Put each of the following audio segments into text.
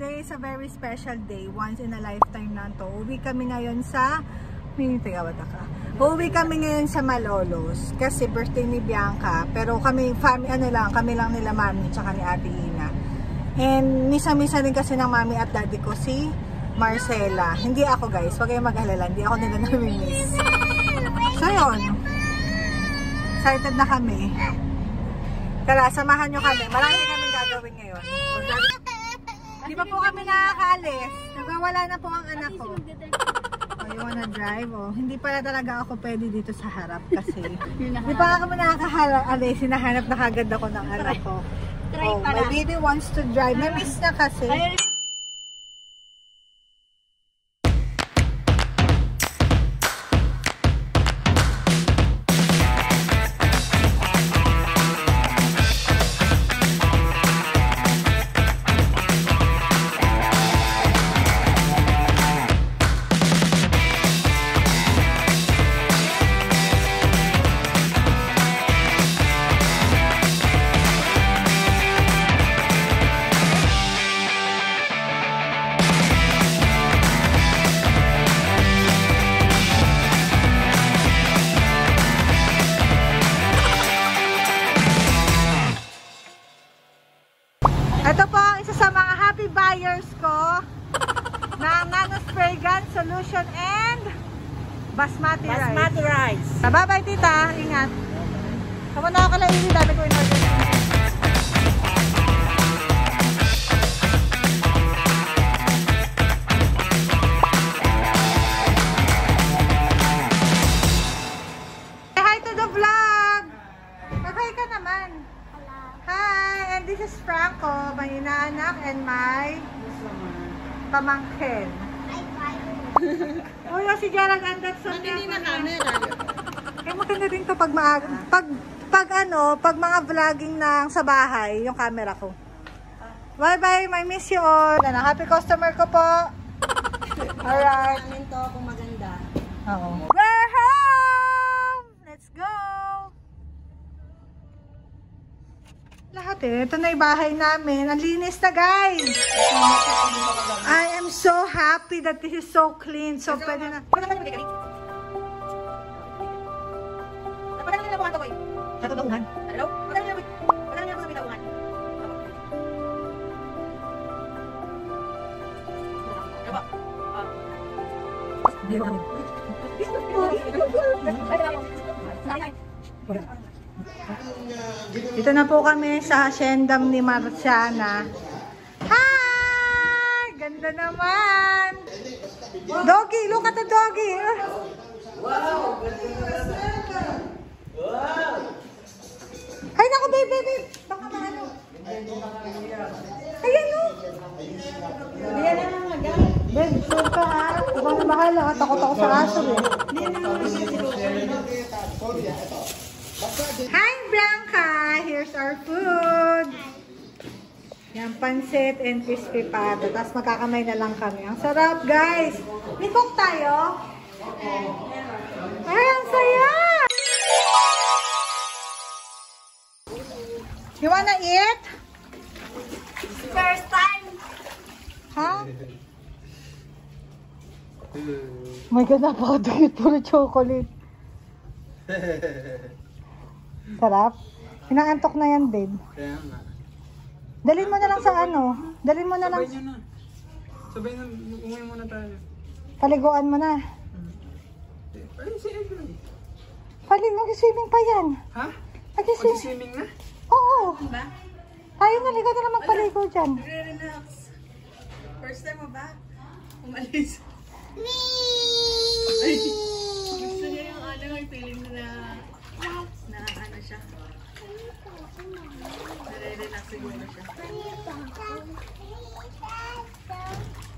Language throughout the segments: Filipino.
today is a very special day. Once in a lifetime na to. Uwi kami ngayon sa... Uwi kami ngayon sa Malolos. Kasi birthday ni Bianca. Pero kami, kami lang nila mami tsaka ni Ate Ina. And misa-misa din kasi ng mami at daddy ko si Marcela. Hindi ako guys. Huwag kayong mag-alala. Hindi ako nila nami-miss. So yun. Excited na kami. Tara, samahan nyo kami. Marami kami gagawin ngayon. Di ba po kami nakakaalis? Nagwawala na po ang anak ko. Oh, you wanna drive? Oh. Hindi pala talaga ako pwede dito sa harap kasi di pa kami nakakaalis. Hinahanap na kagad ako ng anak ko. Oh, my baby wants to drive. Na-miss na kasi. Ito po ang isa sa mga happy buyers ko ng Nano Spray Gun Solution and Basmati Rice. Bye-bye tita, ingat. Kamu na ako kalainin, dami ko in-order. Say hi to the vlog! Mag-hi ka naman. Hi! And this is Franco, my inaanak and my pamangkin. Uy, si Jarang Anderson. Hindi na camera. Eh, maganda din to pag mga vlogging ng sa bahay, yung camera ko. Bye-bye, I miss you all. Happy customer ko po. Alright. Amin to kung maganda. Oo. We're home! Let's go! Lahat eh. Ito na yung bahay namin. Ang linis na guys. I am so happy that this is so clean. So pwede na. Sa tutungan. Hello? Wala niya ako sa bitawan. Dito na po kami sa haciendam ni Marciana. Hi! Ganda naman! Doggy! Look at the doggy! Wow! Ay, naku, baby! Baka maano? Ayan o! Diyan na lang mag-ano. Ben, sure ka ha? Ibang na bahala. Takot ako sa aso eh. Hi, Bianca! Here's our food. Yan, pansit and crispy pata. Tapos magkakamay na lang kami. Ang sarap, guys! May cook tayo? Ay, ang saya! You wanna eat? First time. Ha? Oh my God, napakadukit. Puro chocolate. Sarap. Inaantok na yan, babe. Kaya nga. Dalhin mo na lang sa ano. Dalhin mo na lang. Sabay nyo na. Sabay na, umuwi muna tayo. Paliguan mo na. Ay, si Edwin. Mag-swimming pa yan. Ha? Mag-swimming. Mag-swimming na? Oo. Diba? Tayo naligaw na lang magpaligo dyan. Relax. First time mo ba? Umalis. Ay, gusto niya yung ano, yung feeling na ano siya. Nare-relax siguro siya.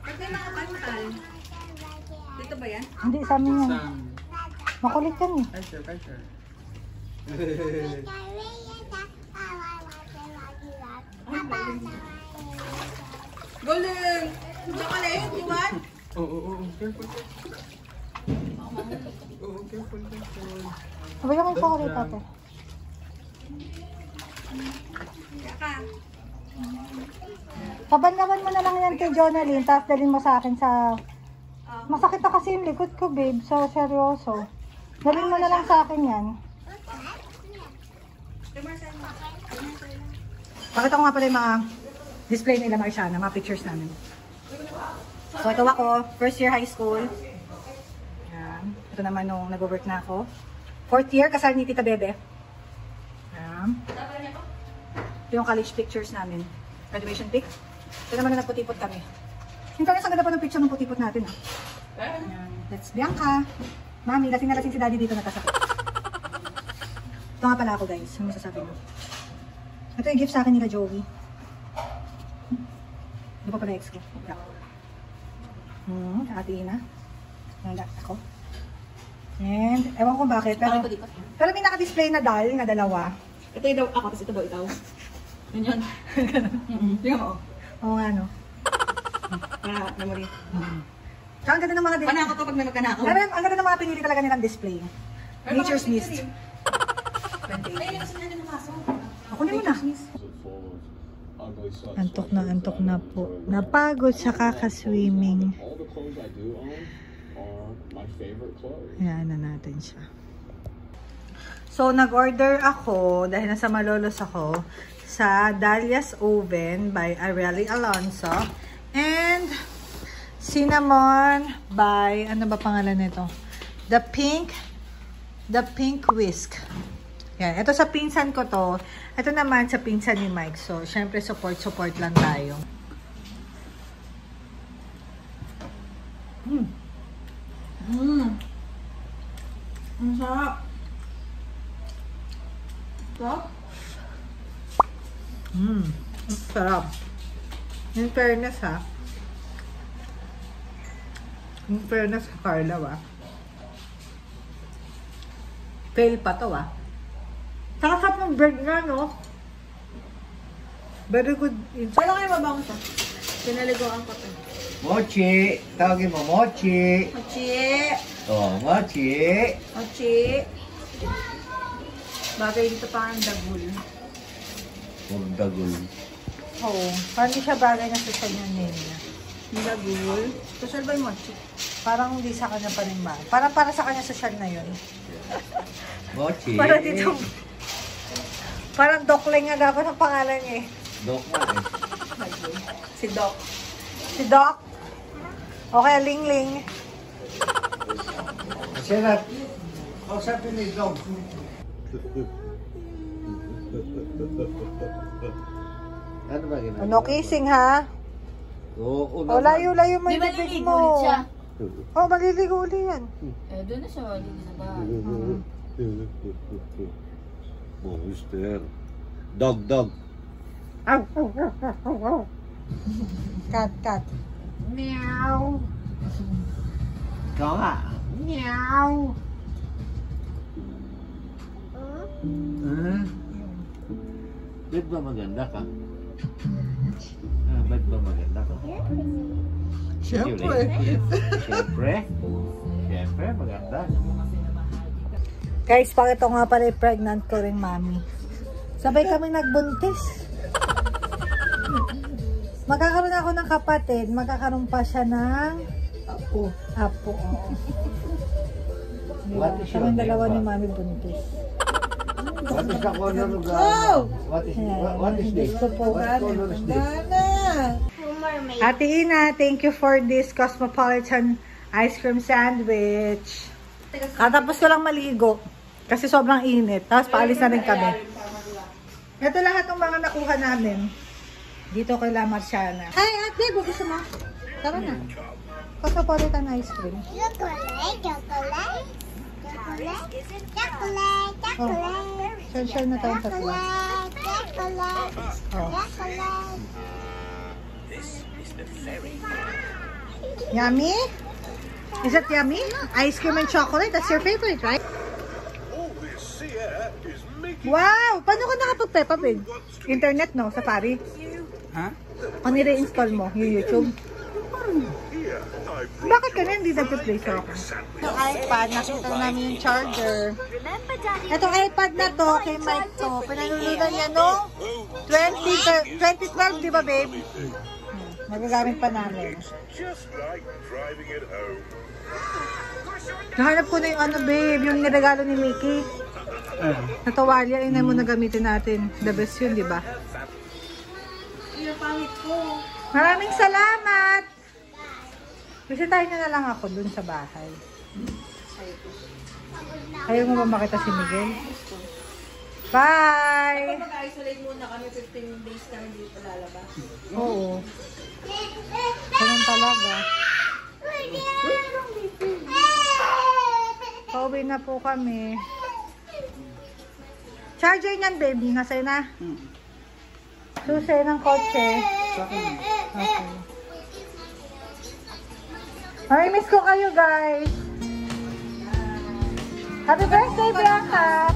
Pag may mga pantal, dito ba yan? Hindi, sa amin yan. Sam. Makulit yan eh. Ay, sure, sure. Golden! Chocolate, you want? Oo, careful. Oo, careful. Sabay yung chocolate ate. Kaka. Pabanlawan mo na lang yan kay Jonalyn, tapos dalhin mo sa akin sa... Masakit na kasi yung likod ko, babe. So, seryoso. Dalhin mo na lang sa akin yan. Pakita ko nga pala yung mga display nila, Marciana, mga pictures namin. So, ito ako, first year high school. Yan. Ito naman nung nag-work na ako. Fourth year, kasal ni Tita Bebe. Yan. Ito yung college pictures namin. Graduation pic. Ito naman na nagputipot kami. Yung tayo sa ganda pa ng picture ng putipot natin. Yan. That's Bianca. Mami, lasing na lasing si Daddy dito natasakit. Ito nga pala ako, guys. Ano masasabi mo? Ito yung gift sa akin nila Joey. Ito pa pala ex ko. Ate Ina. Nanda ako. And, ewan ko bakit. Pero may naka-display na doll na dalawa. Ito yung daw ako, tapos ito daw ikaw. Yun yun. Tingnan mo. Oo nga, no? Memory. Tsaka ang ganda ng mga display. Panako to pag may magkanakaw. Ang ganda ng mga pinili talaga nilang display. Nature's Mist. Ay, kasi na ng kaso. Ako na muna. Antok na po. Napagod sa kakaswimming. Ayan na natin siya. So, nag-order ako, dahil nasa Malolos ako, sa Dalia's Oven by Arely Alonso. And, Cinnamon by, ano ba pangalan nito? The Pink Whisk. Yan. Ito sa pinsan ko to. Ito naman sa pinsan ni Mike. So, syempre support lang tayo. Ang sarap. Sarap? Sarap. In fairness ha. In fairness sa Carla fail pa to Sarap ng bread nga, no? Very good. Wala kayo mabango to. Pinaliguan ko to. Mochi! Tawagin mo, Mochi! Mochi! Oh, Mochi! Mochi! Bagay dito pa ang dagul. Puro dagul. Oo. Parang di siya bagay na social yung name niya. Yung dagul. Social ba yung mochi? Parang hindi sa kanya pa rin ba? Parang para sa kanya social na yun. Mochi! Parang dito. Parang Dokling nga dapat ang pangalan niya eh. Dok nga Si Doc. Si Doc. Okay, Ling. Sarap. Kausapin ni Dok. Ano ba ginagawa? No kissing ha? Oo. O layo-layo mo yung bibig mo. siya? Oh, maliligo ulit yan. Doon na siya. Dito sa bahay. Monster. Dog. Cat. Meow. Ikaw nga. Meow. Ba't ba maganda ka? Ba't ba maganda ka? Siyempre. Siyempre, maganda. Guys, pakita ko nga pala yung pregnant ko rin, mami. Sabay kami nagbuntis. Magkakaroon ako ng kapatid. Magkakaroon pa siya ng Apo. What is your Kaming name, dalawa ba? ni mami buntis. What is the color of the... What is this? Gusto po. What color is this? Ate Ina, thank you for this Cosmopolitan ice cream sandwich. Katapos ko lang maligo. Kasi sobrang init. Tapos paalis na rin kami. Ito lahat ng mga nakuha namin. Dito kay La Marciana. Ay, ate, gusto mo? Tara na. Cosmopolitan ice cream. Chocolate. Share na tayong tatlo. Oh. Yummy? Is it yummy? Ice cream and chocolate? That's your favorite, right? Wow! Paano ka nakapag-Peppa Pig? Internet, no? Safari? Ha? O nire-install mo yung YouTube? Bakit ka na hindi nag-play sa ako? Yung iPad, nakita namin yung charger. Itong iPad na to, kay Mike to, pinanununan niya no 2012, di ba, babe? Magagamit pa namin. Nahanap ko na yung ano, babe, yung niregalo ni Mickey. Na tuwalya, yun na muna gamitin natin. The best yun, di ba? Yung pangit ko. Maraming salamat! Bisitahin nyo na lang ako dun sa bahay. Ayaw mo ba makita si Miguel? Bye! Mag-isolate muna kami, 15 days kami dito lalabas. Oo. Ganun talaga. Pauwi na po kami. Charger niyan, baby. Nasa'yo na? Susi ng kotse. Okay. Ay, miss ko kayo, guys. Happy birthday, Bianca!